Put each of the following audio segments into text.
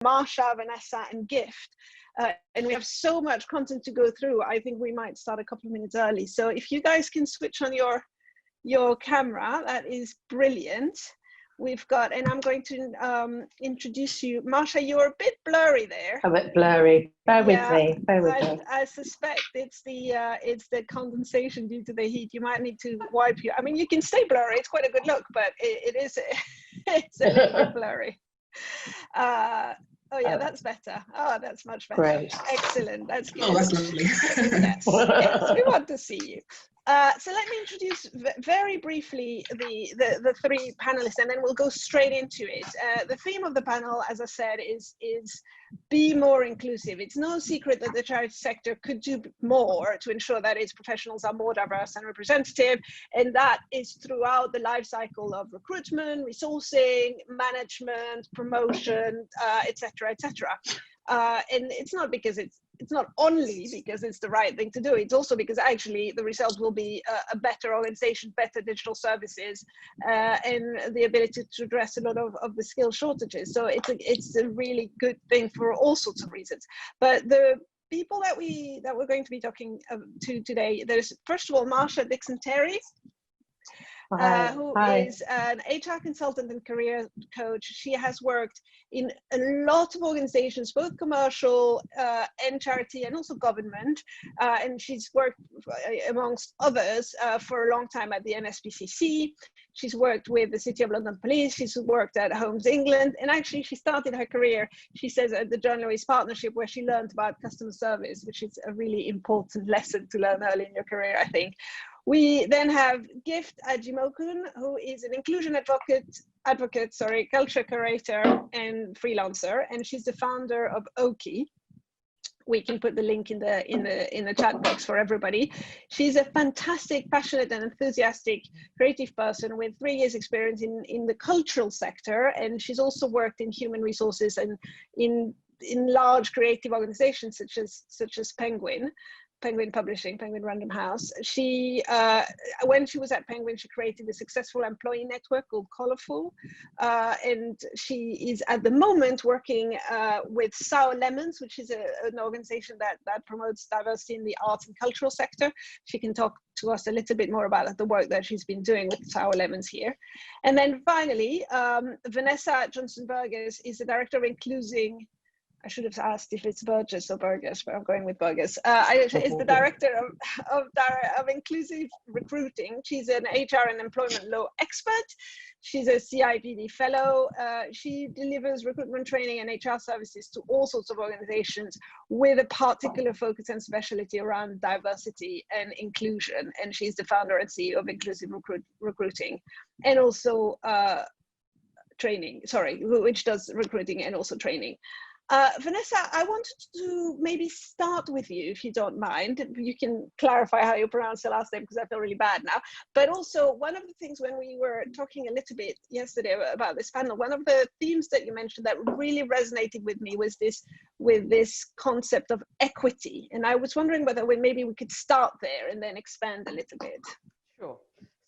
Marsha, Vanessa, and Gift. And we have so much content to go through. I think we might start a couple of minutes early. So if you guys can switch on your camera, that is brilliant. We've got, and I'm going to introduce you. Marsha, you're a bit blurry there. A bit blurry. Bear with me. Bear with me. I suspect it's the condensation due to the heat. You might need to wipe your. I mean, you can stay blurry. It's quite a good look, but it is it's a little bit blurry. Oh yeah, that's better. Oh, that's much better. Great. Excellent. That's good. Oh, that's lovely. Yes, yes, we want to see you. So let me introduce very briefly the three panelists, and then we'll go straight into it. The theme of the panel, as I said, is be more inclusive. It's no secret that the charity sector could do more to ensure that its professionals are more diverse and representative, and that is throughout the life cycle of recruitment, resourcing, management, promotion, etc., etc. And it's not because it's not only because it's the right thing to do. It's also because actually the result will be a better organization, better digital services, and the ability to address a lot of the skill shortages. So it's a really good thing for all sorts of reasons. But the people that we're going to be talking to today, there's first of all Marsha Dixon-Terry, who is an HR consultant and career coach. She has worked in a lot of organizations, both commercial and charity, and also government. And she's worked, amongst others, for a long time at the NSPCC. She's worked with the City of London Police. She's worked at Homes England. And actually, she started her career, she says, at the John Lewis Partnership, where she learned about customer service, which is a really important lesson to learn early in your career, I think. We then have Gift Ajimokun, who is an inclusion advocate, culture curator and freelancer, and she's the founder of Oki. We can put the link in the chat box for everybody. She's a fantastic, passionate and enthusiastic creative person with 3 years experience in the cultural sector, and she's also worked in human resources and in large creative organizations such as Penguin Publishing, Penguin Random House. She, when she was at Penguin, she created a successful employee network called Colorful, and she is at the moment working with Sour Lemons, which is an organization that promotes diversity in the arts and cultural sector. She can talk to us a little bit more about the work that she's been doing with Sour Lemons here. And then finally, Vanessa Johnson-Burgess is the director of Inclusing. I should have asked if it's Burgess or Burgess, but I'm going with Burgess. Is the director of inclusive recruiting. She's an HR and employment law expert. She's a CIPD fellow. She delivers recruitment training and HR services to all sorts of organizations with a particular focus and specialty around diversity and inclusion. And she's the founder and CEO of Inclusive Recruiting, and also which does recruiting and also training. Vanessa, I wanted to maybe start with you, if you don't mind. You can clarify how you pronounce the last name, because I feel really bad now. But also, one of the things when we were talking a little bit yesterday about this panel, one of the themes that you mentioned that really resonated with me was this concept of equity. And I was wondering whether maybe we could start there and then expand a little bit. Sure.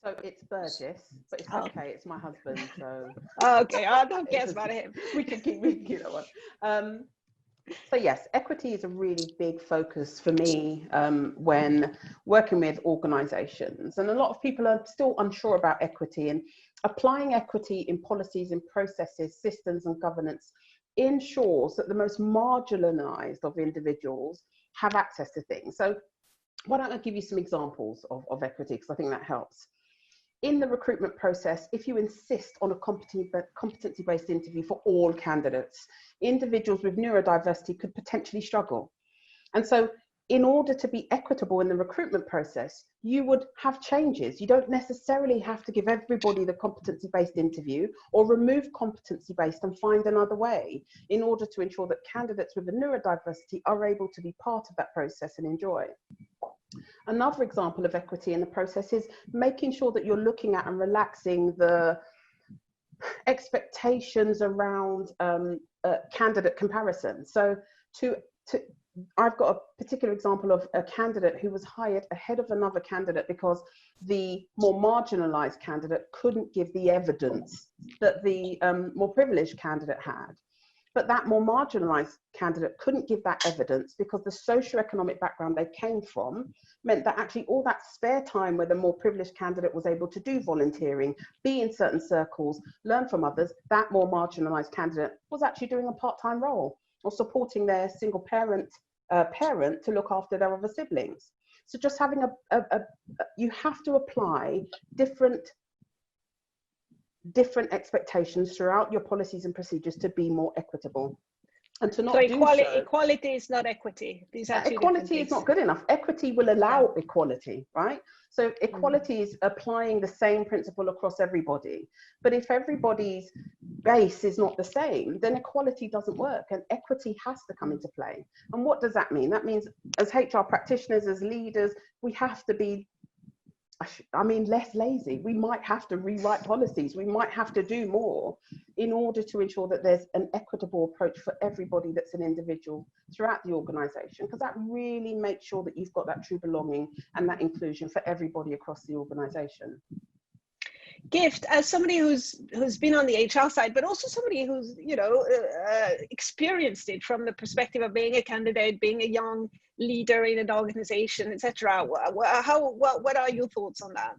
So it's Burgess, but it's okay. It's my husband, so okay. I don't care about him. We can keep that one. So yes, equity is a really big focus for me when working with organisations, and a lot of people are still unsure about equity, and applying equity in policies and processes, systems and governance ensures that the most marginalised of individuals have access to things. So why don't I give you some examples of equity, because I think that helps. In the recruitment process, if you insist on a competency-based interview for all candidates, individuals with neurodiversity could potentially struggle. And so in order to be equitable in the recruitment process, you would have changes. You don't necessarily have to give everybody the competency-based interview, or remove competency-based and find another way, in order to ensure that candidates with a neurodiversity are able to be part of that process and enjoy. Another example of equity in the process is making sure that you're looking at and relaxing the expectations around candidate comparison. So I've got a particular example of a candidate who was hired ahead of another candidate because the more marginalised candidate couldn't give the evidence that the more privileged candidate had. But that more marginalised candidate couldn't give that evidence because the socioeconomic background they came from meant that actually all that spare time where the more privileged candidate was able to do volunteering, be in certain circles, learn from others, that more marginalised candidate was actually doing a part-time role or supporting their single parent to look after their other siblings. So just having you have to apply different expectations throughout your policies and procedures to be more equitable. And to not equality is not equity. These are two equality is not good enough. Equity will allow equality, right? So equality is applying the same principle across everybody. But if everybody's base is not the same, then equality doesn't work, and equity has to come into play. And what does that mean? That means as HR practitioners, as leaders, we have to be less lazy. We might have to rewrite policies. We might have to do more in order to ensure that there's an equitable approach for everybody that's an individual throughout the organisation, because that really makes sure that you've got that true belonging and that inclusion for everybody across the organisation. Gift, as somebody who's been on the HR side, but also somebody who's experienced it from the perspective of being a candidate, being a young leader in an organization, etc. What are your thoughts on that?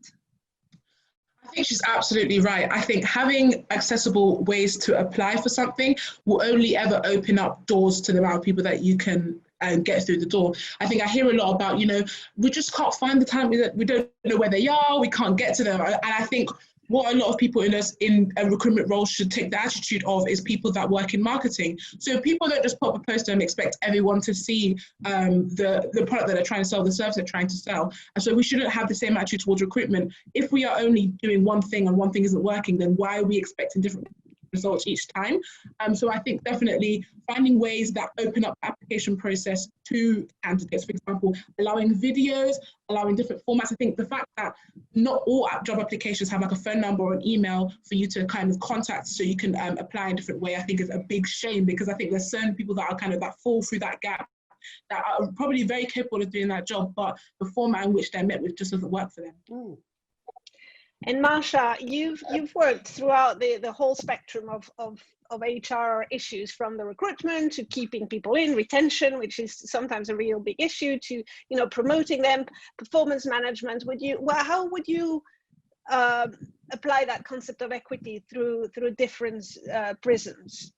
I think she's absolutely right. I think having accessible ways to apply for something will only ever open up doors to the amount of people that you can get through the door. I think I hear a lot about, we just can't find the time, we don't know where they are, we can't get to them. And I think what a lot of people in a recruitment role should take the attitude of is people that work in marketing. So people don't just put up a poster and expect everyone to see the product that they're trying to sell, the service they're trying to sell. And so we shouldn't have the same attitude towards recruitment. If we are only doing one thing and one thing isn't working, then why are we expecting different results each time? So I think definitely finding ways that open up the application process to candidates, for example, allowing videos, allowing different formats. I think the fact that not all job applications have like a phone number or an email for you to kind of contact so you can apply in a different way, I think is a big shame, because I think there's certain people that are kind of that fall through that gap that are probably very capable of doing that job, but the format in which they're met with just doesn't work for them. And Marsha, you've worked throughout the whole spectrum of HR issues, from the recruitment to keeping people in, retention, which is sometimes a real big issue, to promoting them, performance management. How would you apply that concept of equity through different prisms?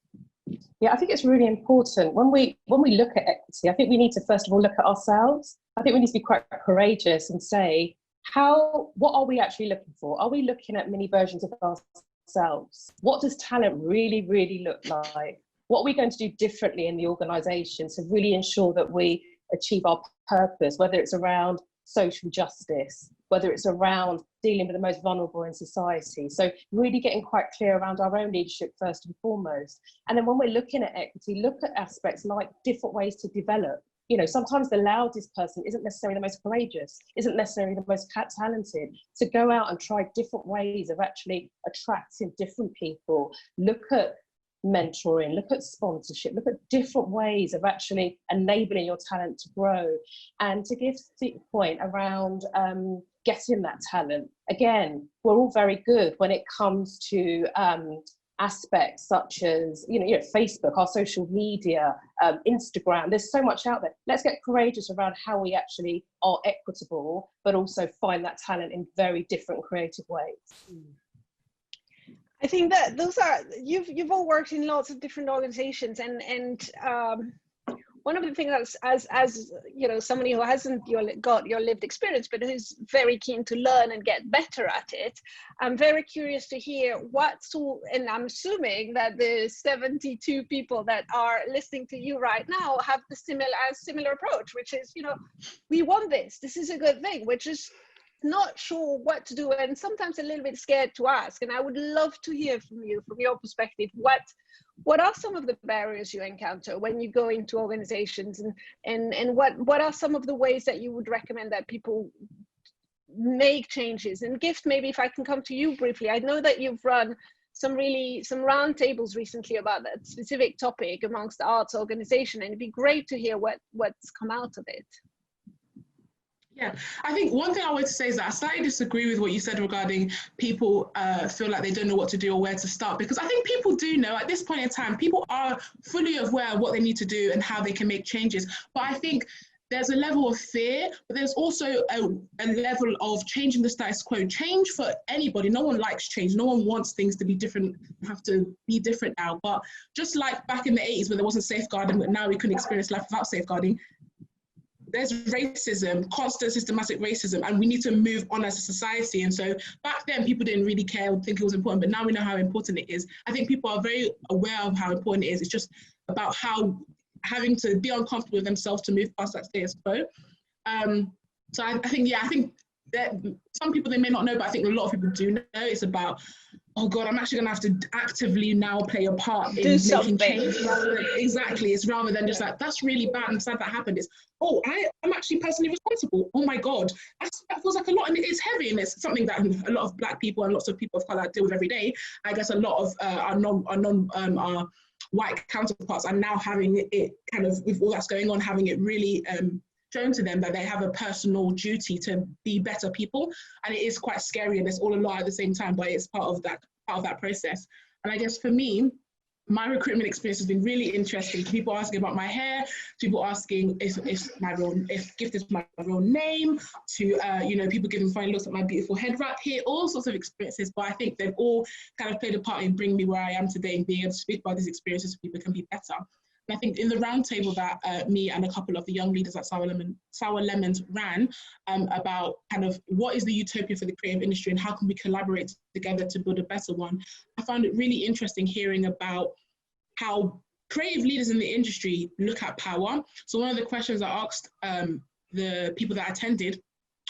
Yeah, I think it's really important when we look at equity. I think we need to first of all look at ourselves. I think we need to be quite courageous and say, what are we actually looking for? Are we looking at mini versions of ourselves? What does talent really, really look like? What are we going to do differently in the organisation to really ensure that we achieve our purpose, whether it's around social justice, whether it's around dealing with the most vulnerable in society? So really getting quite clear around our own leadership first and foremost. And then when we're looking at equity, look at aspects like different ways to develop. Sometimes the loudest person isn't necessarily the most courageous, isn't necessarily the most talented. So go out and try different ways of actually attracting different people. Look at mentoring, look at sponsorship, look at different ways of actually enabling your talent to grow. And to give the point around getting that talent, again, we're all very good when it comes to aspects such as Facebook, our social media, Instagram. There's so much out there. Let's get courageous around how we actually are equitable, but also find that talent in very different creative ways. I think that those are, you've all worked in lots of different organizations, and one of the things as somebody who hasn't got your lived experience, but who's very keen to learn and get better at it, I'm very curious to hear and I'm assuming that the 72 people that are listening to you right now have the similar approach, which is, we want this is a good thing. We're just not sure what to do, and sometimes a little bit scared to ask. And I would love to hear from you, from your perspective, what are some of the barriers you encounter when you go into organizations, and what are some of the ways that you would recommend that people make changes? And Gift, maybe if I can come to you briefly, I know that you've run some roundtables recently about that specific topic amongst the arts organization, and it'd be great to hear what's come out of it. Yeah, I think one thing I wanted to say is that I slightly disagree with what you said regarding people feel like they don't know what to do or where to start, because I think people do know at this point in time. People are fully aware of what they need to do and how they can make changes. But I think there's a level of fear, but there's also a level of changing the status quo. Change for anybody, no one likes change. No one wants things to be different, have to be different now. But just like back in the 80s where there wasn't safeguarding, but now we couldn't experience life without safeguarding, there's racism, constant systematic racism, and we need to move on as a society. And so back then, people didn't really care or think it was important, but now we know how important it is. I think people are very aware of how important it is. It's just about how having to be uncomfortable with themselves to move past that status quo. So I think that some people, they may not know, but I think a lot of people do know. It's about, oh God, I'm actually going to have to actively now play a part in making change. Exactly. It's rather than just like, that's really bad and sad that happened. It's, oh, I'm actually personally responsible. Oh my God, that feels like a lot, and it's heavy, and it's something that a lot of Black people and lots of people of color deal with every day. I guess a lot of our white counterparts are now having it kind of, with all that's going on, having it really shown to them that they have a personal duty to be better people, and it is quite scary, and it's all a lot at the same time, but it's part of that process. And I guess for me, my recruitment experience has been really interesting. People asking about my hair, people asking if Gift is my real name, to people giving funny looks at my beautiful head wrap here, all sorts of experiences. But I think they've all kind of played a part in bringing me where I am today, and being able to speak about these experiences so people can be better. And I think in the roundtable that me and a couple of the young leaders at Sour Lemons ran about kind of what is the utopia for the creative industry and how can we collaborate together to build a better one, I found it really interesting hearing about how creative leaders in the industry look at power. So one of the questions I asked the people that attended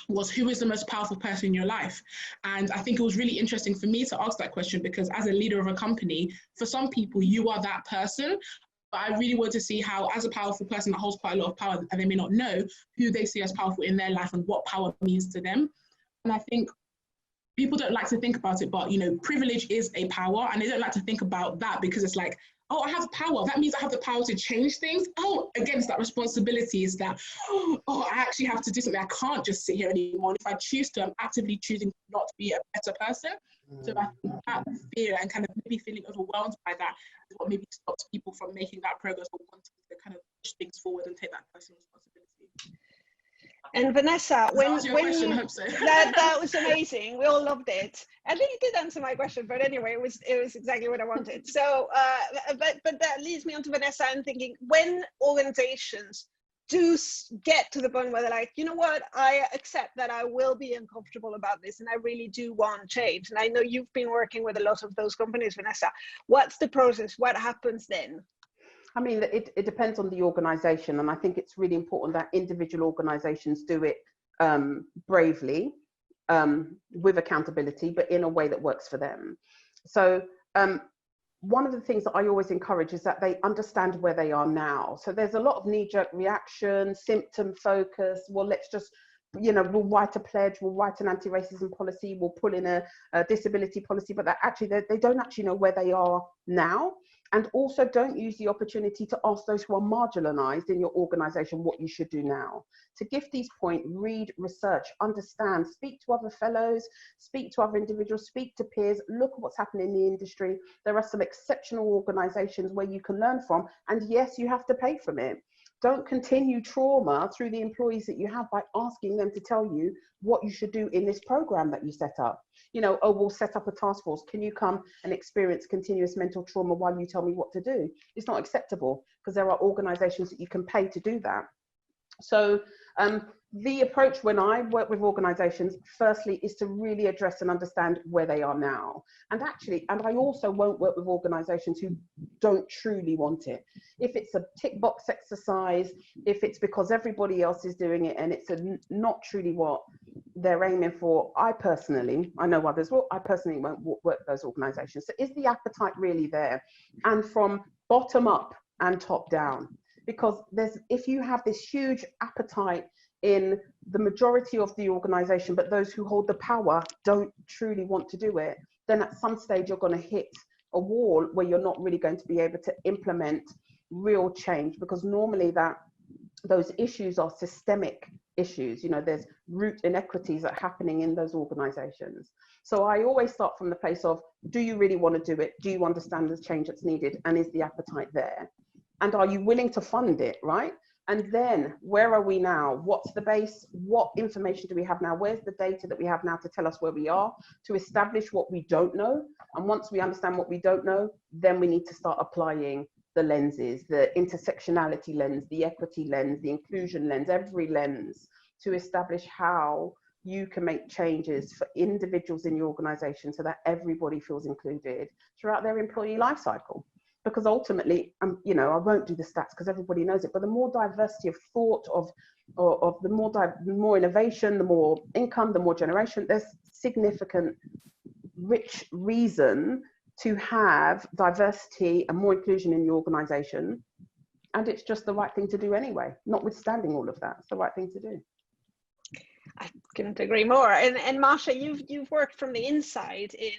was, who is the most powerful person in your life? And I think it was really interesting for me to ask that question, because as a leader of a company, for some people, you are that person. But I really want to see how, as a powerful person that holds quite a lot of power, and they may not know, who they see as powerful in their life and what power means to them. And I think people don't like to think about it, but privilege is a power, and they don't like to think about that, because it's like, oh, I have power. That means I have the power to change things. Oh, again, it's that responsibility, is that, oh, I actually have to do something. I can't just sit here anymore. And if I choose to, I'm actively choosing not to be a better person. So I think that fear and kind of maybe feeling overwhelmed by that is what maybe stops people from making that progress or wanting to kind of push things forward and take that personal responsibility. And Vanessa, that was amazing. We all loved it. I think you did answer my question, but anyway, it was exactly what I wanted. So, but that leads me on to Vanessa and thinking, when organizations do get to the point where they're like, you know what, I accept that I will be uncomfortable about this, and I really do want change. And I know you've been working with a lot of those companies, Vanessa. What's the process? What happens then? I mean, it depends on the organization, and I think it's really important that individual organizations do it bravely, with accountability, but in a way that works for them. So one of the things that I always encourage is that they understand where they are now. So there's a lot of knee-jerk reaction, symptom focus. Well, let's just, we'll write a pledge, we'll write an anti-racism policy, we'll pull in a disability policy, but that actually they don't actually know where they are now. And also don't use the opportunity to ask those who are marginalized in your organization what you should do now. To Gifty's point, read, research, understand, speak to other fellows, speak to other individuals, speak to peers, look at what's happening in the industry. There are some exceptional organizations where you can learn from, and yes, you have to pay from it. Don't continue trauma through the employees that you have by asking them to tell you what you should do in this program that you set up. Oh, we'll set up a task force. Can you come and experience continuous mental trauma while you tell me what to do? It's not acceptable, because there are organizations that you can pay to do that. So the approach when I work with organizations, firstly, is to really address and understand where they are now. And I also won't work with organizations who don't truly want it. If it's a tick box exercise, if it's because everybody else is doing it and it's not truly what they're aiming for, I know others will, I personally won't work with those organizations. So is the appetite really there? And from bottom up and top down, because if you have this huge appetite in the majority of the organization, but those who hold the power don't truly want to do it, then at some stage you're going to hit a wall where you're not really going to be able to implement real change, because normally those issues are systemic issues. You know, there's root inequities that are happening in those organizations. So I always start from the place of, do you really want to do it? Do you understand the change that's needed? And is the appetite there? And are you willing to fund it, right? And then where are we now? What's the base? What information do we have now? Where's the data that we have now to tell us where we are, to establish what we don't know? And once we understand what we don't know, then we need to start applying the lenses, the intersectionality lens, the equity lens, the inclusion lens, every lens, to establish how you can make changes for individuals in your organization so that everybody feels included throughout their employee life cycle. Because ultimately, you know, I won't do the stats because everybody knows it, but the more diversity of thought, of the more innovation, the more income, the more generation, there's significant, rich reason to have diversity and more inclusion in your organization. And it's just the right thing to do anyway, notwithstanding all of that. It's the right thing to do. I couldn't agree more. And Marsha, you've worked from the inside in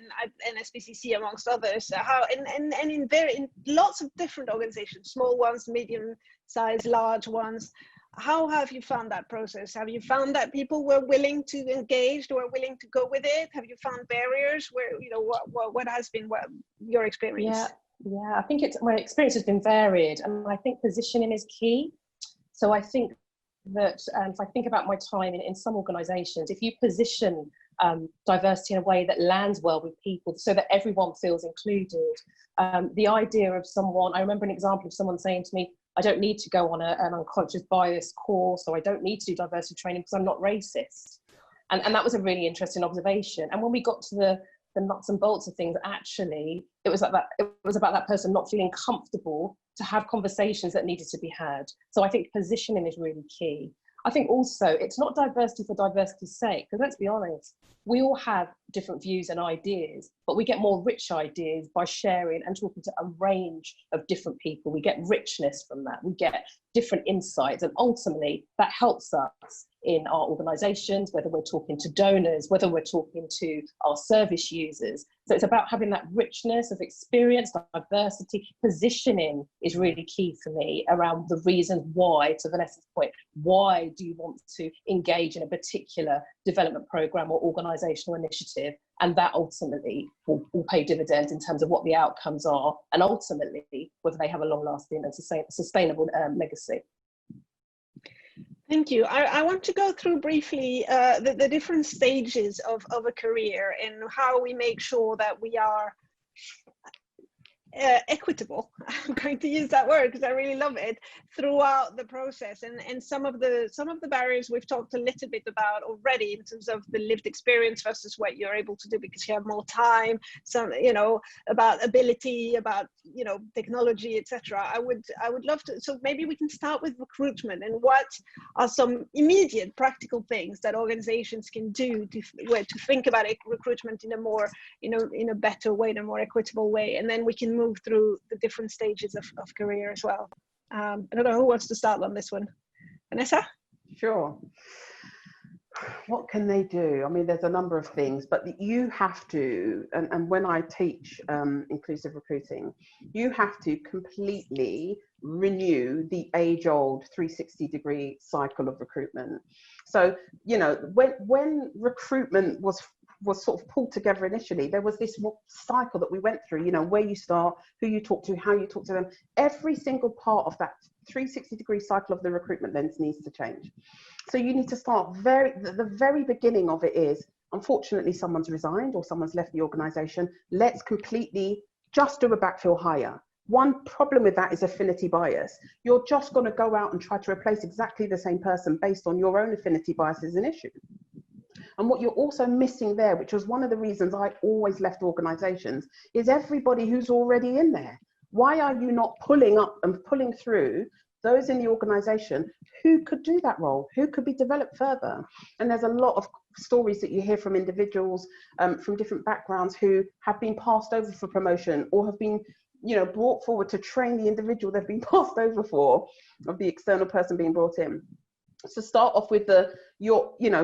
SPCC amongst others. How in lots of different organizations, small ones, medium sized, large ones. How have you found that process? Have you found that people were willing to engage, were willing to go with it? Have you found barriers? Where, you know, what has been your experience? Yeah. I think my experience has been varied, and I think positioning is key. So I think that if I think about my time in some organisations, if you position diversity in a way that lands well with people so that everyone feels included, the idea of someone, I remember an example of someone saying to me, I don't need to go on an unconscious bias course, or I don't need to do diversity training because I'm not racist. And that was a really interesting observation. And when we got to the nuts and bolts of things, actually, it was about that person not feeling comfortable to have conversations that needed to be had. So I think positioning is really key. I think also it's not diversity for diversity's sake, because let's be honest, we all have different views and ideas, but we get more rich ideas by sharing and talking to a range of different people. We get richness from that. We get different insights, and ultimately that helps us in our organizations, whether we're talking to donors, whether we're talking to our service users. So it's about having that richness of experience, diversity. Positioning is really key for me around the reasons why, to Vanessa's point, why do you want to engage in a particular development program or organizational initiative? And that ultimately will pay dividends in terms of what the outcomes are, and ultimately whether they have a long-lasting and sustainable legacy. Thank you. I want to go through briefly the different stages of a career and how we make sure that we are equitable. I'm going to use that word because I really love it, throughout the process, and some of the barriers we've talked a little bit about already in terms of the lived experience versus what you're able to do because you have more time, some, you know, about ability, about, you know, technology, etc. I would love to, so maybe we can start with recruitment, and what are some immediate practical things that organizations can do to think about recruitment in a more, you know, in a better way, in a more equitable way, and then we can move through the different stages of career as well. I don't know who wants to start on this one. Vanessa? Sure. What can they do? I mean, there's a number of things, but you have to, and when I teach inclusive recruiting, you have to completely renew the age-old 360-degree cycle of recruitment. So, you know, when recruitment was sort of pulled together initially, there was this cycle that we went through, you know, where you start, who you talk to, how you talk to them. Every single part of that 360-degree cycle of the recruitment lens needs to change. So you need to start the very beginning of it is, unfortunately, someone's resigned or someone's left the organization. Let's completely just do a backfill hire. One problem with that is affinity bias. You're just going to go out and try to replace exactly the same person based on your own affinity bias is an issue. And what you're also missing there, which was one of the reasons I always left organizations, is everybody who's already in there. Why are you not pulling up and pulling through those in the organization who could do that role, who could be developed further? And there's a lot of stories that you hear from individuals from different backgrounds who have been passed over for promotion or have been, you know, brought forward to train the individual they've been passed over for, of the external person being brought in. So start off with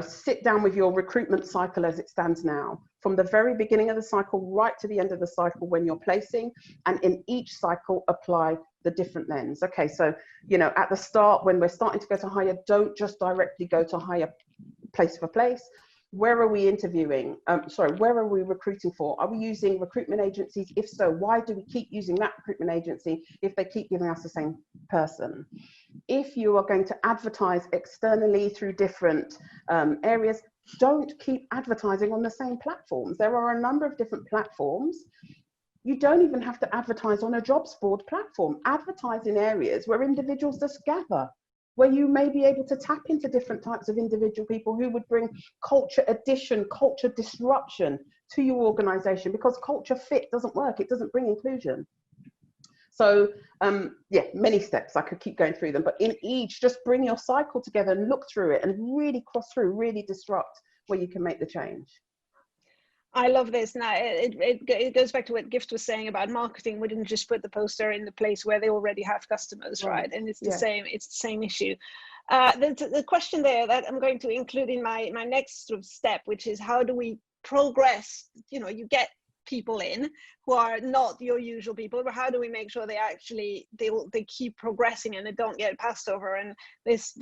sit down with your recruitment cycle as it stands now. from the very beginning of the cycle right to the end of the cycle when you're placing, and in each cycle apply the different lens. Okay, so, you know, at the start, when we're starting to go to hire, don't just directly go to hire place for place. Where are we interviewing? Where are we recruiting for? Are we using recruitment agencies? If so, why do we keep using that recruitment agency if they keep giving us the same person? If you are going to advertise externally through different areas, don't keep advertising on the same platforms. There are a number of different platforms. You don't even have to advertise on a jobs board platform. Advertise in areas where individuals just gather, where you may be able to tap into different types of individual people who would bring culture addition, culture disruption to your organization, because culture fit doesn't work. It doesn't bring inclusion. So yeah, many steps. I could keep going through them, but in each, just bring your cycle together and look through it and really cross through, really disrupt where you can make the change. I love this. Now it goes back to what Gift was saying about marketing. We didn't just put the poster in the place where they already have customers, right? And it's the same. It's the same issue. The question there that I'm going to include in my next sort of step, which is how do we progress? You know, you get people in who are not your usual people, but how do we make sure they actually they keep progressing and they don't get passed over? And this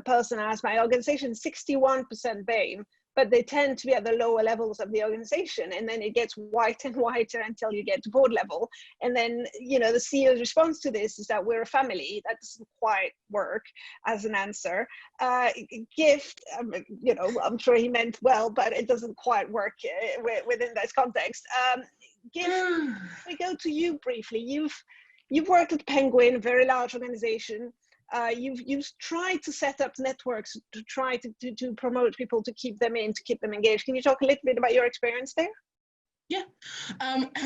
person asked, my organization 61% BAME, but they tend to be at the lower levels of the organization, and then it gets whiter and whiter until you get to board level. And then, you know, the CEO's response to this is that we're a family. That doesn't quite work as an answer. Gift, you know, I'm sure he meant well, but it doesn't quite work within this context. Gift, we go to you briefly. You've worked at Penguin, a very large organization. You've tried to set up networks to try to promote people, to keep them in, to keep them engaged. Can you talk a little bit about your experience there? Yeah.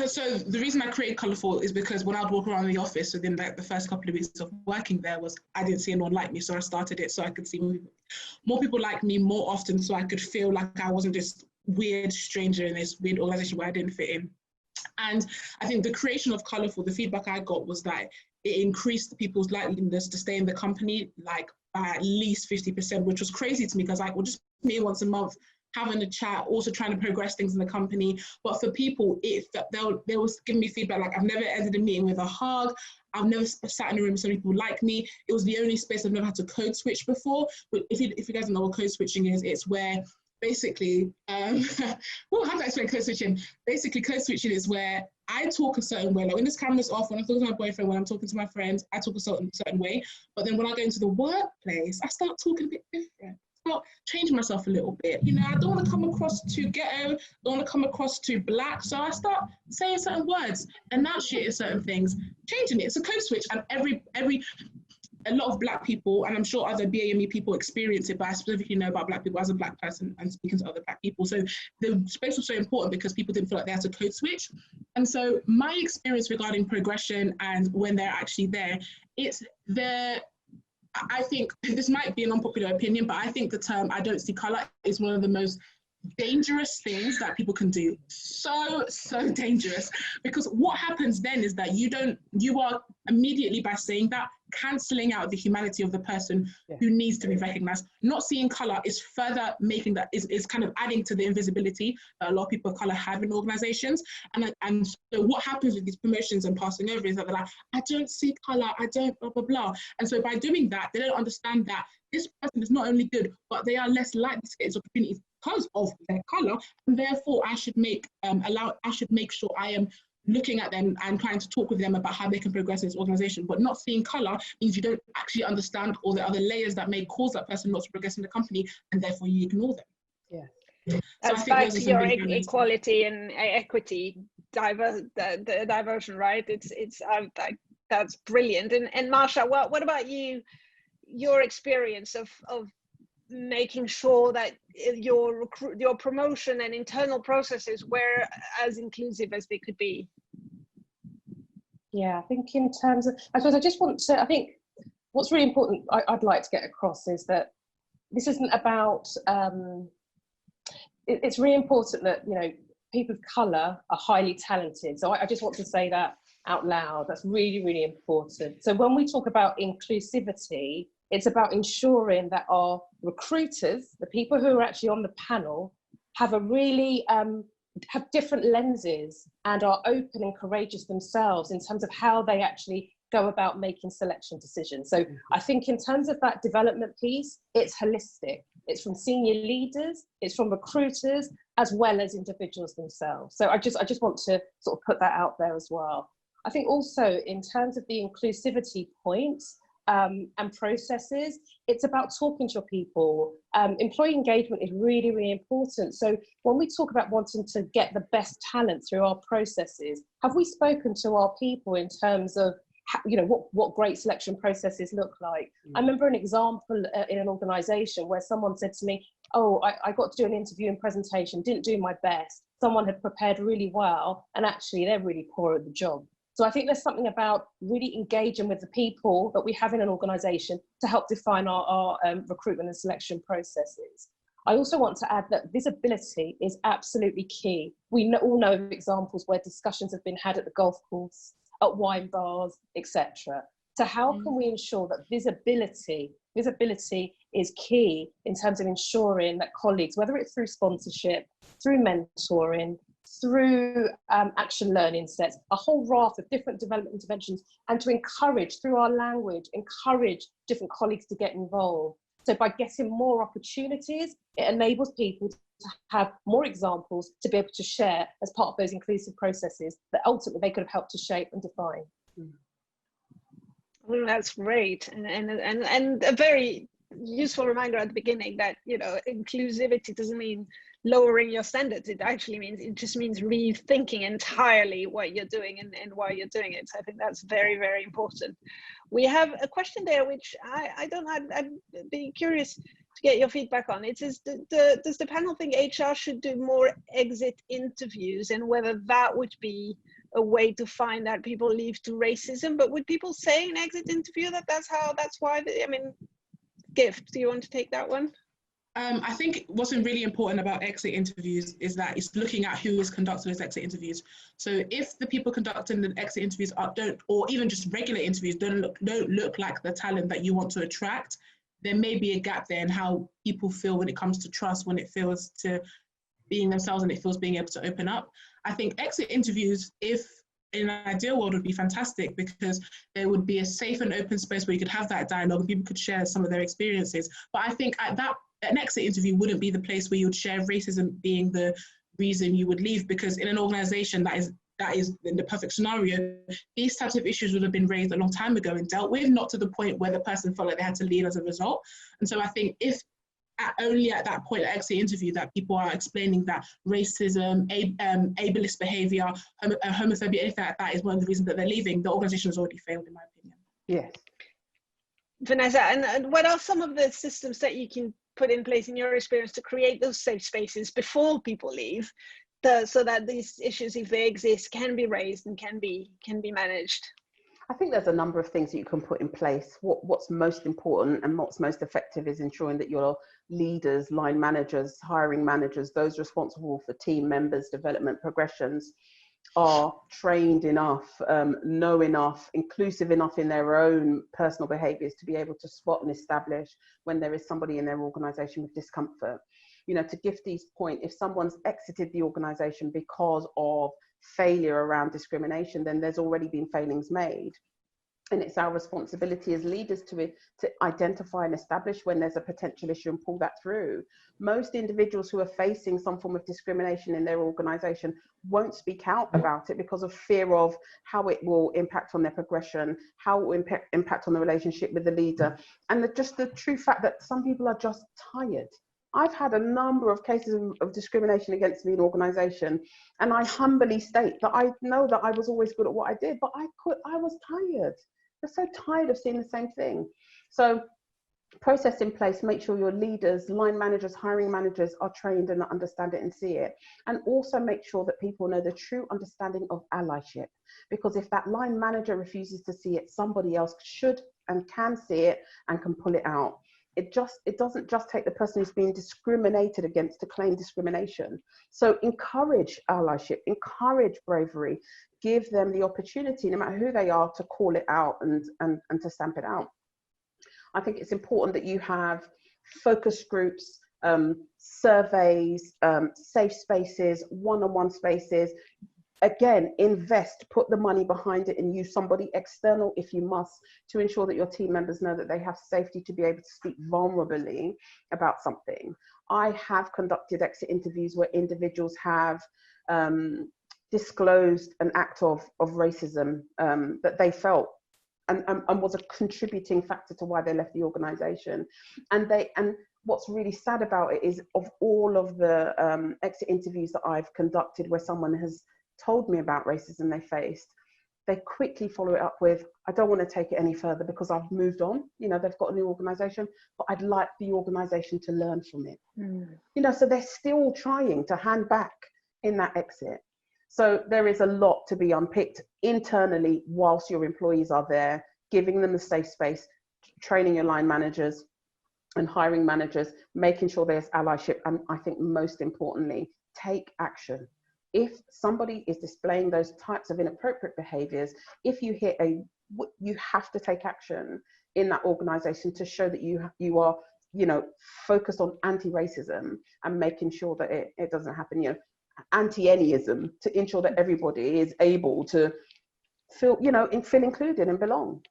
So the reason I created Colourful is because when I'd walk around the office within the first couple of weeks of working there, I didn't see anyone like me. So I started it so I could see more people like me more often, so I could feel like I wasn't just weird stranger in this weird organization where I didn't fit in. And I think the creation of Colourful, the feedback I got was that it increased people's likeliness to stay in the company like by at least 50%, which was crazy to me because we'll just meet once a month, having a chat, also trying to progress things in the company. But for people, they was giving me feedback like, I've never ended a meeting with a hug. I've never sat in a room with so many people like me. It was the only space I've never had to code switch before. But if you guys don't know what code switching is, it's where basically, how do I explain code switching? Basically, code switching is where I talk a certain way. Like when this camera's off, when I'm talking to my boyfriend, when I'm talking to my friends, I talk a certain way. But then when I go into the workplace, I start talking a bit different. I start changing myself a little bit. You know, I don't want to come across too ghetto, don't want to come across too black. So I start saying certain words, enunciating certain things, changing it. It's a code switch, and a lot of Black people, and I'm sure other BAME people experience it, but I specifically know about Black people as a Black person and speaking to other Black people. So the space was so important because people didn't feel like they had to code switch. And so my experience regarding progression and when they're actually there, I think this might be an unpopular opinion, but I think the term "I don't see color" is one of the most dangerous things that people can do. So dangerous, because what happens then is that you are immediately, by saying that, cancelling out the humanity of the person who needs to be recognized. Not seeing color is further making that, is kind of adding to the invisibility that a lot of people of color have in organizations. And so what happens with these promotions and passing over is that they're like, I don't see color, I don't blah, blah, blah. And so by doing that, they don't understand that this person is not only good, but they are less likely to get these opportunities because of their color. And therefore I should make sure I am looking at them and trying to talk with them about how they can progress in this organization. But not seeing color means you don't actually understand all the other layers that may cause that person not to progress in the company, and therefore you ignore them. Yeah. That's back to your equality and equity diversion, right? It's that's brilliant. And Marsha, what about you? Your experience of making sure that your promotion and internal processes were as inclusive as they could be? Yeah, I think in terms of, I think what's really important I'd like to get across is that this isn't about, it's really important that, you know, people of colour are highly talented. So I just want to say that out loud. That's really, really important. So when we talk about inclusivity, it's about ensuring that our recruiters, the people who are actually on the panel, have a really have different lenses and are open and courageous themselves in terms of how they actually go about making selection decisions. So I think in terms of that development piece, it's holistic. It's from senior leaders, it's from recruiters, as well as individuals themselves. So I just want to sort of put that out there as well. I think also in terms of the inclusivity points, and processes, it's about talking to your people. Employee engagement is really, really important. So when we talk about wanting to get the best talent through our processes, have we spoken to our people in terms of what great selection processes look like? I remember an example in an organisation where someone said to me, oh, I got to do an interview and presentation, didn't do my best. Someone had prepared really well, and actually they're really poor at the job. So I think there's something about really engaging with the people that we have in an organisation to help define our recruitment and selection processes. I also want to add that visibility is absolutely key. We all know of examples where discussions have been had at the golf course, at wine bars, etc. So how can we ensure that visibility is key in terms of ensuring that colleagues, whether it's through sponsorship, through mentoring, through action learning sets, a whole raft of different development interventions, and to encourage, through our language, encourage different colleagues to get involved. So by getting more opportunities, it enables people to have more examples to be able to share as part of those inclusive processes that ultimately they could have helped to shape and define. Well, that's great, and a very useful reminder at the beginning that inclusivity doesn't mean lowering your standards. It just means rethinking entirely what you're doing and why you're doing it. So I think that's very, very important. We have a question there which I'd be curious to get your feedback on. It says, does the panel think HR should do more exit interviews, and whether that would be a way to find out people leave to racism? But would people say in exit interview that's why? Gift, do you want to take that one? I think what's really important about exit interviews is that it's looking at who is conducting those exit interviews. So if the people conducting the exit interviews don't, or even just regular interviews, don't look like the talent that you want to attract, there may be a gap there in how people feel when it comes to trust, when it feels to being themselves, and it feels being able to open up. I think exit interviews, if in an ideal world, would be fantastic, because there would be a safe and open space where you could have that dialogue and people could share some of their experiences. But I think at an exit interview wouldn't be the place where you would share racism being the reason you would leave, because in an organization that is in the perfect scenario, these types of issues would have been raised a long time ago and dealt with, not to the point where the person felt like they had to leave as a result. And so I think if only at that point, at exit interview, that people are explaining that racism, ableist behavior, homophobia, anything like that is one of the reasons that they're leaving, the organization has already failed, in my opinion. Yes. Vanessa, and what are some of the systems that you can put in place in your experience to create those safe spaces before people leave, so that these issues, if they exist, can be raised and can be managed? I think there's a number of things that you can put in place. What's most important and what's most effective is ensuring that your leaders, line managers, hiring managers, those responsible for team members' development progressions, are trained enough, know enough, inclusive enough in their own personal behaviours to be able to spot and establish when there is somebody in their organisation with discomfort. To Gifty's point, if someone's exited the organisation because of failure around discrimination, then there's already been failings made. And it's our responsibility as leaders to identify and establish when there's a potential issue and pull that through. Most individuals who are facing some form of discrimination in their organisation won't speak out about it because of fear of how it will impact on their progression, how it will impact on the relationship with the leader, and the true fact that some people are just tired. I've had a number of cases of discrimination against me in organisation, and I humbly state that I know that I was always good at what I did, but I was tired. I was so tired of seeing the same thing. So process in place, make sure your leaders, line managers, hiring managers are trained and understand it and see it. And also make sure that people know the true understanding of allyship, because if that line manager refuses to see it, somebody else should and can see it and can pull it out. It doesn't just take the person who's being discriminated against to claim discrimination. So encourage allyship, encourage bravery, give them the opportunity, no matter who they are, to call it out and to stamp it out. I think it's important that you have focus groups, surveys, safe spaces, one-on-one spaces. Again, invest, put the money behind it, and use somebody external if you must, to ensure that your team members know that they have safety to be able to speak vulnerably about something. I have conducted exit interviews where individuals have disclosed an act of racism that they felt and was a contributing factor to why they left the organization. And what's really sad about it is, of all of the exit interviews that I've conducted where someone has told me about racism they faced, they quickly follow it up with, I don't want to take it any further because I've moved on. You know, they've got a new organization, but I'd like the organization to learn from it. You know, so they're still trying to hand back in that exit. So there is a lot to be unpicked internally whilst your employees are there, giving them the safe space, training your line managers and hiring managers, making sure there's allyship, and I think most importantly, take action. If somebody is displaying those types of inappropriate behaviors, if you hit you have to take action in that organization to show that you are, you know, focused on anti-racism and making sure that it doesn't happen, you know, anti-anyism, to ensure that everybody is able to feel, you know, feel included and belong.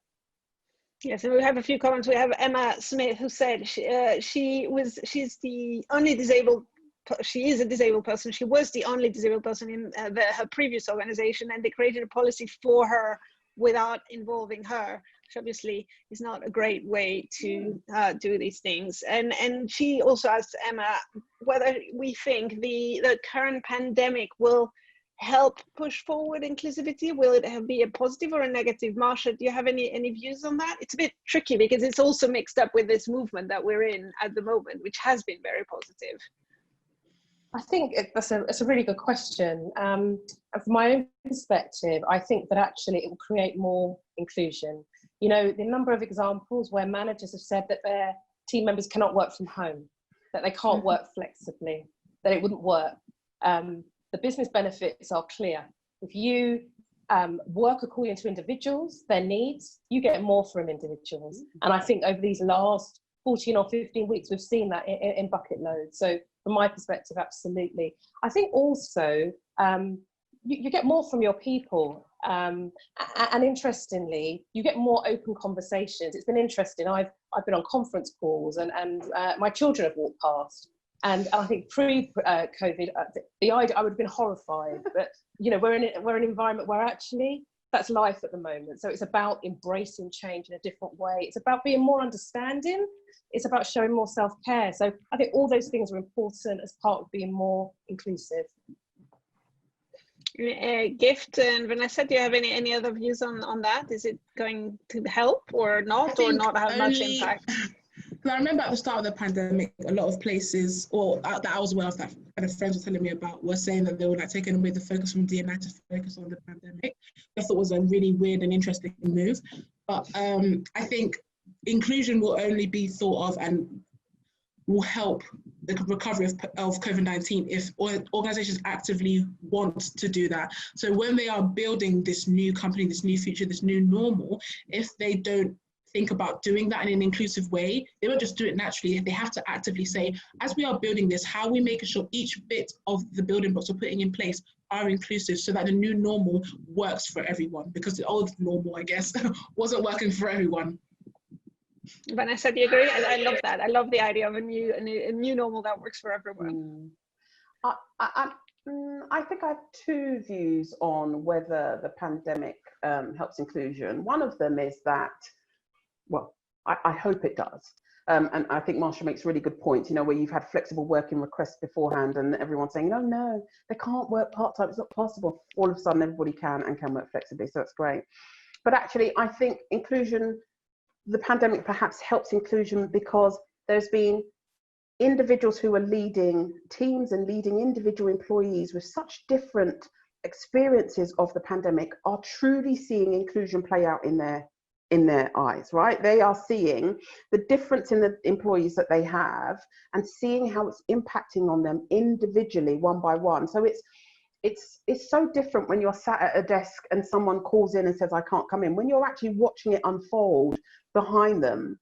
Yes, and we have a few comments. We have Emma Smith, who said she's the only disabled. She is a disabled person. She was the only disabled person in her previous organization, and they created a policy for her without involving her, which obviously is not a great way to do these things. And she also asked Emma whether we think the current pandemic will help push forward inclusivity. Will it be a positive or a negative? Marsha, do you have any views on that? It's a bit tricky because it's also mixed up with this movement that we're in at the moment, which has been very positive. I think that's a really good question. And from my own perspective, I think that actually it will create more inclusion. You know, the number of examples where managers have said that their team members cannot work from home, that they can't work flexibly, that it wouldn't work. The business benefits are clear. If you work according to individuals, their needs, you get more from individuals. And I think over these last 14 or 15 weeks, we've seen that in bucket loads. So from my perspective, absolutely. I think also you get more from your people. And interestingly, you get more open conversations. It's been interesting. I've been on conference calls and my children have walked past. And I think pre-COVID, the idea, I would have been horrified. But you know, we're in an environment where actually that's life at the moment. So it's about embracing change in a different way. It's about being more understanding. It's about showing more self-care. So I think all those things are important as part of being more inclusive. Gift and Vanessa, do you have any other views on that? Is it going to help or not have much impact? I remember at the start of the pandemic, a lot of places, or that I was aware of, that kind of friends were telling me about, were saying that they were like taking away the focus from D&I to focus on the pandemic. I thought it was a really weird and interesting move. But I think inclusion will only be thought of and will help the recovery of COVID-19 if organizations actively want to do that. So when they are building this new company, this new future, this new normal, if they don't think about doing that in an inclusive way, they won't just do it naturally. They have to actively say, as we are building this, how are we making sure each bit of the building blocks we're putting in place are inclusive so that the new normal works for everyone? Because the old normal, I guess, wasn't working for everyone. Vanessa, do you agree? I love that. I love the idea of a new normal that works for everyone. I think I have two views on whether the pandemic helps inclusion. One of them is that, well, I hope it does. And I think Marsha makes really good points, you know, where you've had flexible working requests beforehand and everyone's saying, no, they can't work part-time, it's not possible. All of a sudden, everybody can work flexibly, so that's great. But actually, I think inclusion, the pandemic perhaps helps inclusion because there's been individuals who are leading teams and leading individual employees with such different experiences of the pandemic are truly seeing inclusion play out in their eyes, right? They are seeing the difference in the employees that they have and seeing how it's impacting on them individually, one by one. So it's so different when you're sat at a desk and someone calls in and says, I can't come in, when you're actually watching it unfold behind them.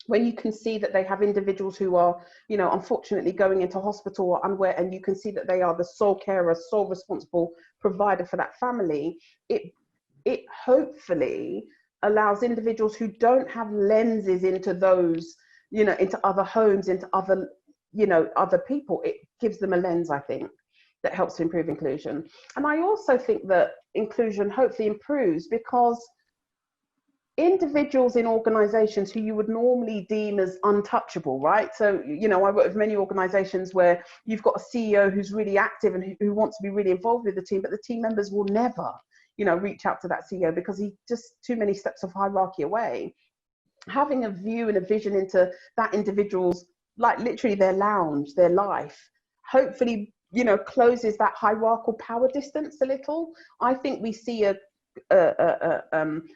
when you can see that they have individuals who are, you know, unfortunately going into hospital or unaware, and you can see that they are the sole carer, sole responsible provider for that family, it hopefully allows individuals who don't have lenses into those, you know, into other homes, into other, you know, other people. It gives them a lens, I think, that helps to improve inclusion. And I also think that inclusion hopefully improves because individuals in organizations who you would normally deem as untouchable, right? So, you know, I work with many organizations where you've got a CEO who's really active and who wants to be really involved with the team, but the team members will never, you know, reach out to that CEO because he's just too many steps of hierarchy away. Having a view and a vision into that individual's, like literally their lounge, their life, hopefully, you know, closes that hierarchical power distance a little. I think we see a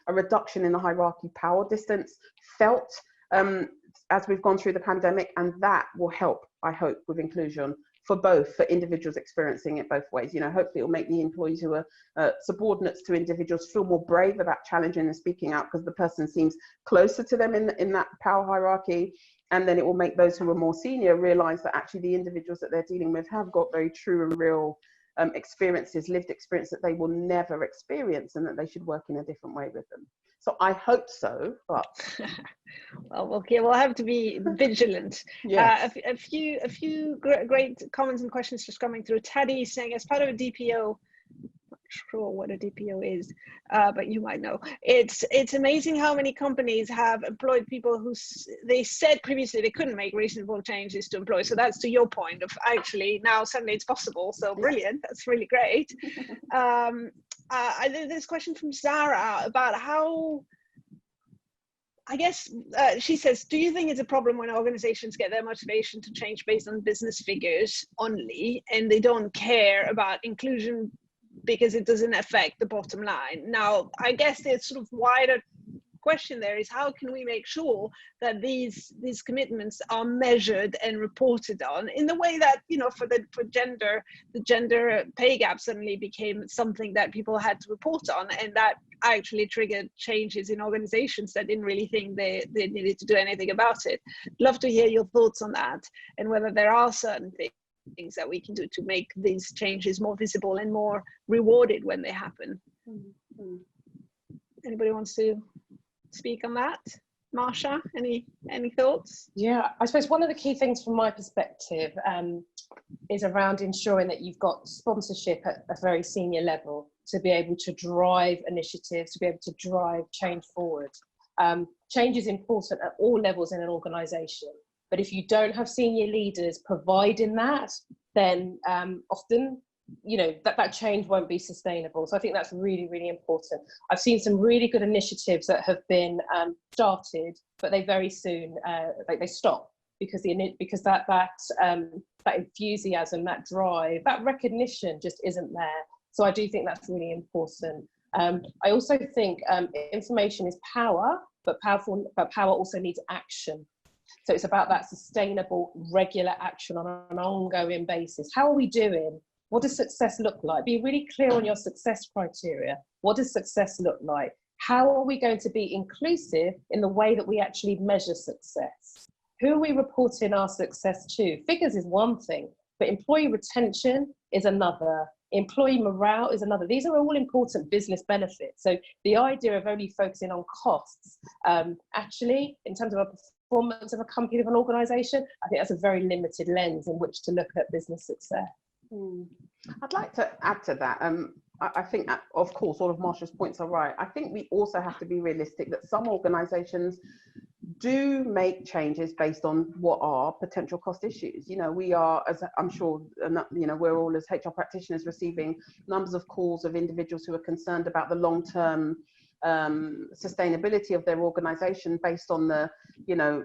reduction in the hierarchy power distance felt as we've gone through the pandemic, and that will help, I hope, with inclusion for both, for individuals experiencing it both ways. You know, hopefully it will make the employees who are subordinates to individuals feel more brave about challenging and speaking out because the person seems closer to them in that power hierarchy. And then it will make those who are more senior realize that actually the individuals that they're dealing with have got very true and real experiences, lived experience that they will never experience, and that they should work in a different way with them. So I hope so, but well, okay, we'll have to be vigilant. yes. A few great comments and questions just coming through. Teddy saying, as part of a DPO, not sure what a DPO is, but you might know. It's amazing how many companies have employed people who they said previously they couldn't make reasonable changes to employ. So that's to your point of actually now suddenly it's possible. So brilliant, that's really great. There's this question from Zara about how, I guess, she says, do you think it's a problem when organizations get their motivation to change based on business figures only, and they don't care about inclusion because it doesn't affect the bottom line? Now, I guess the sort of wider question there is, how can we make sure that these commitments are measured and reported on in the way that, you know, for gender, the gender pay gap suddenly became something that people had to report on, and that actually triggered changes in organizations that didn't really think they needed to do anything about it. Love to hear your thoughts on that, and whether there are certain things that we can do to make these changes more visible and more rewarded when they happen. Mm-hmm. Anybody wants to speak on that? Marsha, any thoughts? Yeah, I suppose one of the key things from my perspective is around ensuring that you've got sponsorship at a very senior level to be able to drive initiatives, to be able to drive change forward. Change is important at all levels in an organisation, but if you don't have senior leaders providing that, then often, you know, that change won't be sustainable. So I think that's really, really important. I've seen some really good initiatives that have been started, but they very soon they stop because that enthusiasm, that drive, that recognition just isn't there. So I do think that's really important. I also think information is power, but power also needs action. So it's about that sustainable, regular action on an ongoing basis. How are we doing? What does success look like? Be really clear on your success criteria. What does success look like? How are we going to be inclusive in the way that we actually measure success? Who are we reporting our success to? Figures is one thing, but employee retention is another. Employee morale is another. These are all important business benefits. So the idea of only focusing on costs, actually, in terms of a performance of a company, of an organisation, I think that's a very limited lens in which to look at business success. I'd like to add to that. I think, of course, all of Marsha's points are right. I think we also have to be realistic that some organisations do make changes based on what are potential cost issues. You know, we are, as I'm sure, you know, we're all as HR practitioners receiving numbers of calls of individuals who are concerned about the long-term sustainability of their organisation based on the, you know,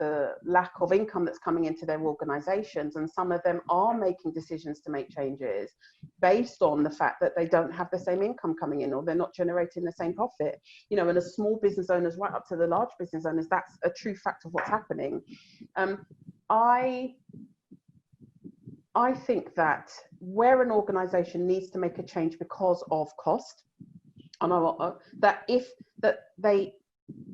the lack of income that's coming into their organizations, and some of them are making decisions to make changes based on the fact that they don't have the same income coming in, or they're not generating the same profit. You know, and as small business owners right up to the large business owners, that's a true fact of what's happening. I think that where an organization needs to make a change because of cost, and that they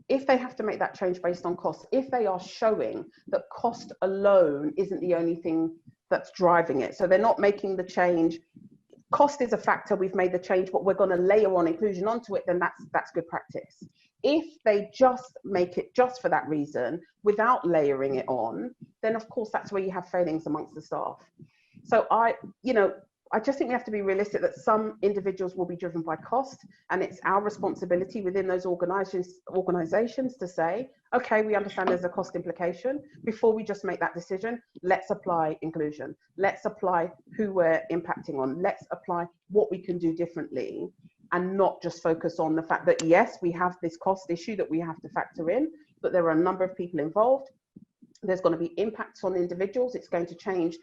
if they have to make that change based on cost, if they are showing that cost alone isn't the only thing that's driving it, so they're not making the change, cost is a factor, we've made the change, but we're going to layer on inclusion onto it, then that's good practice. If they just make it just for that reason without layering it on, then of course that's where you have failings amongst the staff. So I just think we have to be realistic that some individuals will be driven by cost, and it's our responsibility within those organizations to say, okay, we understand there's a cost implication. Before we just make that decision, let's apply inclusion. Let's apply who we're impacting on. Let's apply what we can do differently, and not just focus on the fact that, yes, we have this cost issue that we have to factor in, but there are a number of people involved. There's going to be impacts on individuals. It's going to change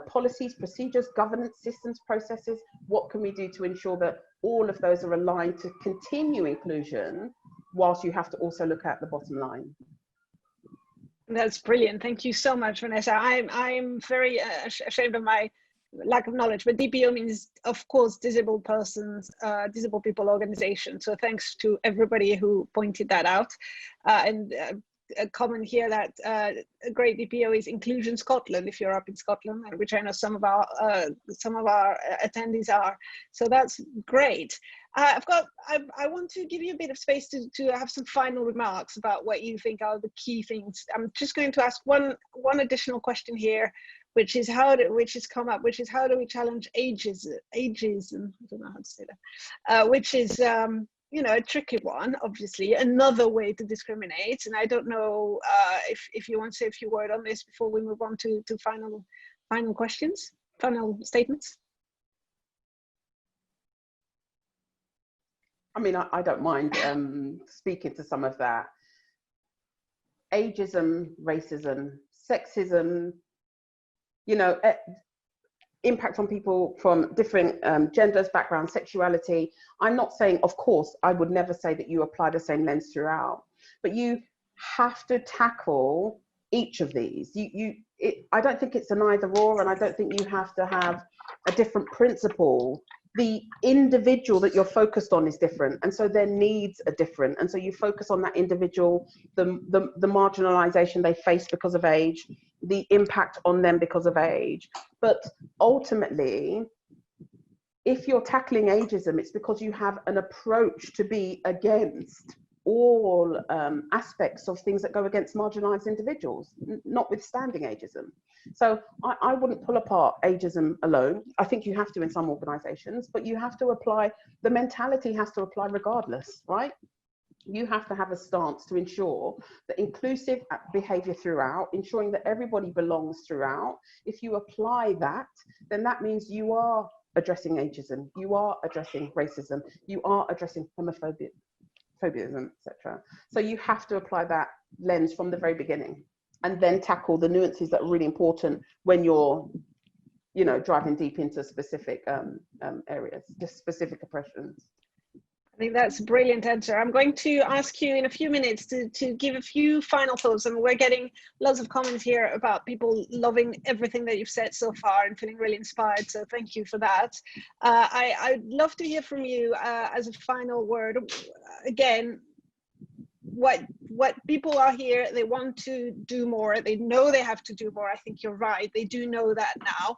policies, procedures, governance, systems, processes. What can we do to ensure that all of those are aligned to continue inclusion, whilst you have to also look at the bottom line? That's brilliant. Thank you so much, Vanessa. I'm very ashamed of my lack of knowledge, but DPO means, of course, disabled persons, disabled people organization. So thanks to everybody who pointed that out. A comment here that a great DPO is Inclusion Scotland, if you're up in Scotland, which I know some of our attendees are. So that's great. I want to give you a bit of space to have some final remarks about what you think are the key things. I'm just going to ask one additional question here, which is how do we challenge ageism? I don't know how to say that. Which is a tricky one, obviously, another way to discriminate. And I don't know if you want to say a few words on this before we move on to final questions, final statements. I mean, I don't mind speaking to some of that. Ageism, racism, sexism, impact on people from different genders, backgrounds, sexuality. I'm not saying, of course, I would never say that you apply the same lens throughout, but you have to tackle each of these. I don't think it's an either or, and I don't think you have to have a different principle. The individual that you're focused on is different, and so their needs are different, and so you focus on that individual, the marginalization they face because of age, the impact on them because of age. But ultimately, if you're tackling ageism, it's because you have an approach to be against all aspects of things that go against marginalized individuals, notwithstanding ageism. So I wouldn't pull apart ageism alone. I think you have to in some organizations, but you have to apply, the mentality has to apply regardless, right? You have to have a stance to ensure that inclusive behavior throughout, ensuring that everybody belongs throughout. If you apply that, then that means you are addressing ageism, you are addressing racism, you are addressing homophobia, etc. So you have to apply that lens from the very beginning, and then tackle the nuances that are really important when you're, driving deep into specific areas, just specific oppressions. I think that's a brilliant answer. I'm going to ask you in a few minutes to give a few final thoughts. And we're getting lots of comments here about people loving everything that you've said so far and feeling really inspired. So thank you for that. I'd love to hear from you as a final word. Again, what people are here, they want to do more. They know they have to do more. I think you're right. They do know that now.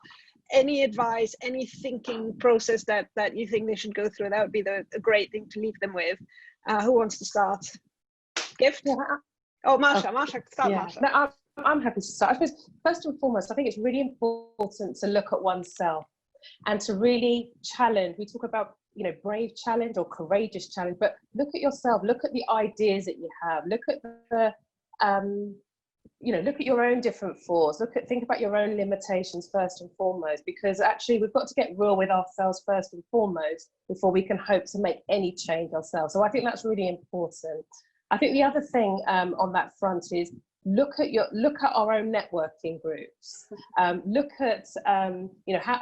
Any advice, any thinking process that you think they should go through, that would be a great thing to leave them with. Who wants to start? Gift? Yeah. Oh, Marsha, start, yeah. Marsha. No, I'm happy to start. I suppose, first and foremost, I think it's really important to look at oneself and to really challenge. We talk about, brave challenge or courageous challenge, but look at yourself, look at the ideas that you have, look at the, look at your own different flaws, think about your own limitations first and foremost, because actually we've got to get real with ourselves first and foremost before we can hope to make any change ourselves. So I think that's really important. I think the other thing on that front is look at our own networking groups. Look at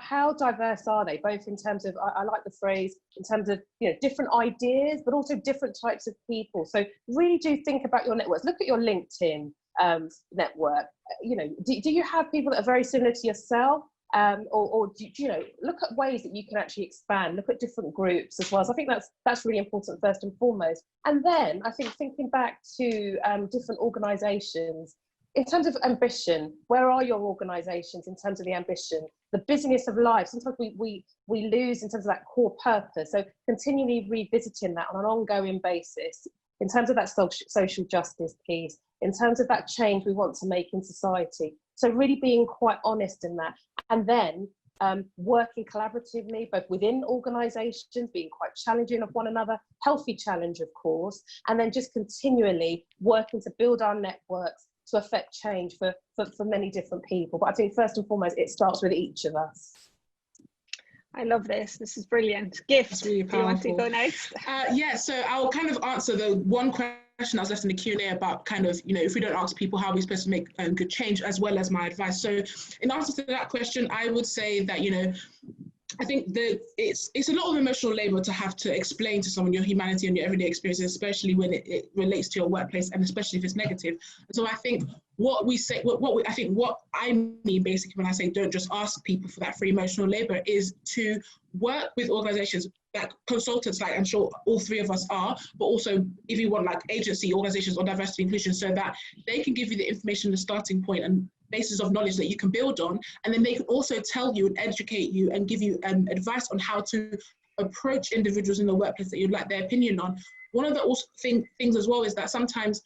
how diverse are they, both in terms of, I like the phrase, in terms of different ideas, but also different types of people. So really do think about your networks. Look at your LinkedIn network. Do you have people that are very similar to yourself? or you know, look at ways that you can actually expand, look at different groups as well. So I think that's really important first and foremost. And then I think thinking back to different organisations, in terms of ambition, where are your organisations in terms of the ambition? The busyness of life, sometimes we lose in terms of that core purpose. So continually revisiting that on an ongoing basis, in terms of that social justice piece, in terms of that change we want to make in society. So really being quite honest in that. And then working collaboratively, both within organisations, being quite challenging of one another, healthy challenge, of course, and then just continually working to build our networks to affect change for many different people. But I think first and foremost, it starts with each of us. I love this. This is brilliant. Gift, really do you want to powerful. go next? Yeah, so I'll kind of answer the one question I was left in the Q&A about kind of, you know, if we don't ask people how we're supposed to make good change, as well as my advice. So in answer to that question, I would say that, you know, I think that it's a lot of emotional labor to have to explain to someone your humanity and your everyday experiences, especially when it relates to your workplace, and especially if it's negative. So I think what we say, what I mean basically when I say don't just ask people for that free emotional labor is to work with organizations, like consultants, like I'm sure all three of us are, but also if you want like agency organizations or diversity inclusion, so that they can give you the information, the starting point and basis of knowledge that you can build on, and then they can also tell you and educate you and give you advice on how to approach individuals in the workplace that you'd like their opinion on. One of the also things as well is that sometimes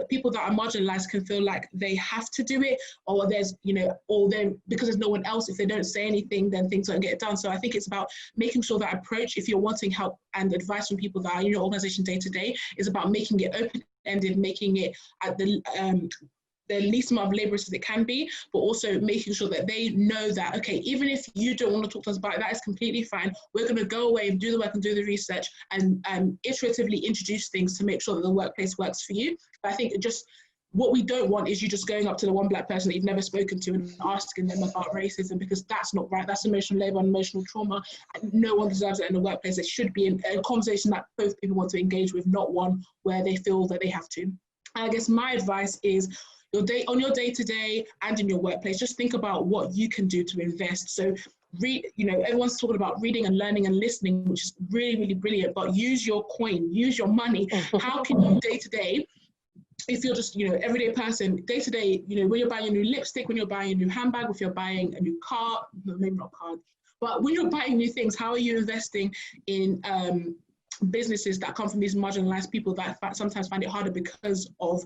people that are marginalized can feel like they have to do it, or there's, you know, or then because there's no one else, if they don't say anything, then things don't get done. So I think it's about making sure that approach, if you're wanting help and advice from people that are in your organization day to day, is about making it open-ended, making it at the least amount of laborious as it can be, but also making sure that they know that, okay, even if you don't want to talk to us about it, that is completely fine. We're going to go away and do the work and do the research and iteratively introduce things to make sure that the workplace works for you. But I think just what we don't want is you just going up to the one black person that you've never spoken to and asking them about racism, because that's not right. That's emotional labor and emotional trauma. And no one deserves it in the workplace. It should be a conversation that both people want to engage with, not one where they feel that they have to. And I guess my advice is, on your day-to-day and in your workplace, just think about what you can do to invest. So read, you know, everyone's talking about reading and learning and listening, which is really, really brilliant, but use your coin, use your money. How can you day-to-day, if you're just, you know, everyday person, day-to-day, you know, when you're buying a new lipstick, when you're buying a new handbag, if you're buying a new car, maybe not car, but when you're buying new things, how are you investing in businesses that come from these marginalized people that sometimes find it harder because of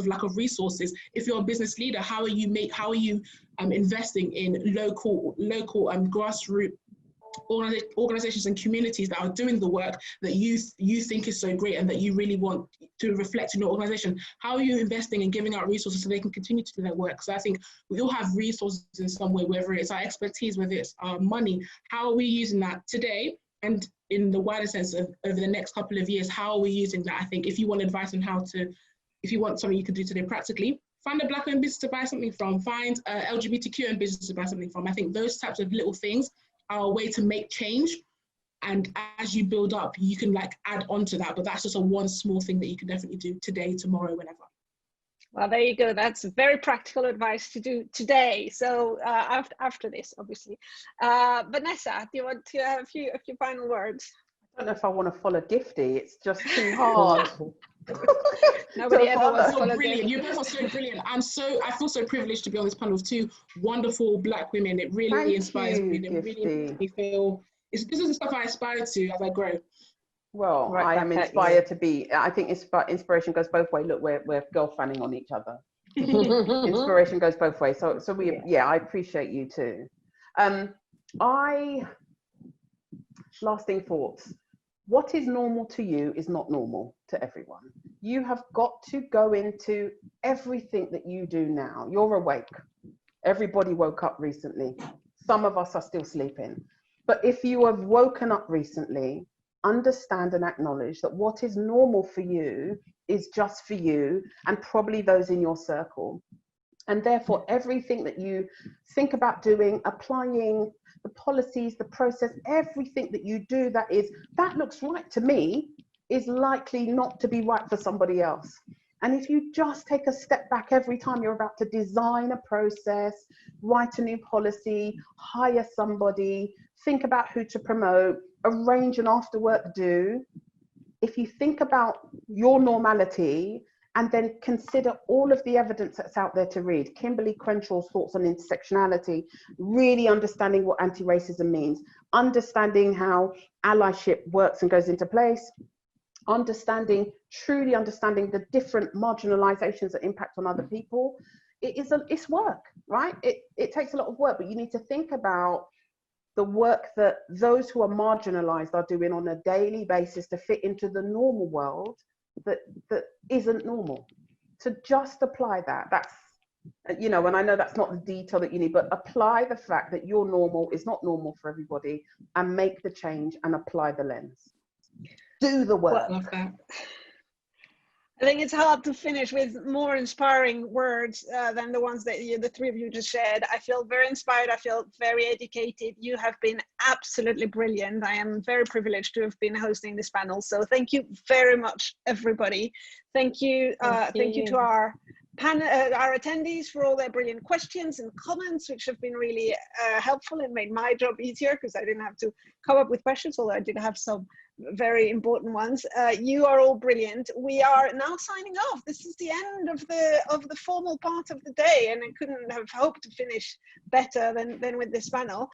lack of resources? If you're a business leader, how are you investing in local grassroots organizations and communities that are doing the work that you think is so great and that you really want to reflect in your organization? How are you investing and giving out resources so they can continue to do their work? So I think we all have resources in some way, whether it's our expertise, whether it's our money. How are we using that today? And in the wider sense of over the next couple of years, how are we using that? I think if you want advice on if you want something you can do today practically, find a Black-owned business to buy something from, find a LGBTQ-owned business to buy something from. I think those types of little things are a way to make change. And as you build up, you can like add on to that. But that's just one small thing that you can definitely do today, tomorrow, whenever. Well, there you go. That's very practical advice to do today. So after this, obviously. Vanessa, do you want to have a few final words? I don't know if I want to follow Gifty. It's just too hard. Nobody ever wants to follow brilliant. You both are so brilliant. I feel so privileged to be on this panel with two wonderful Black women. It really inspires me. It really makes me feel. This is the stuff I aspire to as I grow. Well, I am inspired to be. I think inspiration goes both ways. Look, we're girl fanning on each other. Inspiration goes both ways. So I appreciate you too. Lasting thoughts. What is normal to you is not normal to everyone. You have got to go into everything that you do now. You're awake. Everybody woke up recently. Some of us are still sleeping. But if you have woken up recently, understand and acknowledge that what is normal for you is just for you and probably those in your circle. And therefore, everything that you think about doing, applying, the policies, the process, everything that you do that looks right to me is likely not to be right for somebody else. And if you just take a step back every time you're about to design a process, write a new policy, hire somebody, think about who to promote, arrange an after work do, if you think about your normality and then consider all of the evidence that's out there to read, Kimberly Crenshaw's thoughts on intersectionality, really understanding what anti-racism means, understanding how allyship works and goes into place, truly understanding the different marginalizations that impact on other people. It's work, right? It takes a lot of work, but you need to think about the work that those who are marginalized are doing on a daily basis to fit into the normal world that isn't normal. To just apply that's, you know, and I know that's not the detail that you need, but apply the fact that your normal is not normal for everybody and make the change and apply the lens. Do the work. Love that. I think it's hard to finish with more inspiring words than the ones that the three of you just shared. I feel very inspired. I feel very educated. You have been absolutely brilliant. I am very privileged to have been hosting this panel. So thank you very much, everybody. Thank you to our attendees for all their brilliant questions and comments, which have been really helpful and made my job easier because I didn't have to come up with questions, although I did have some very important ones. You are all brilliant. We are now signing off. This is the end of the formal part of the day, and I couldn't have hoped to finish better than with this panel.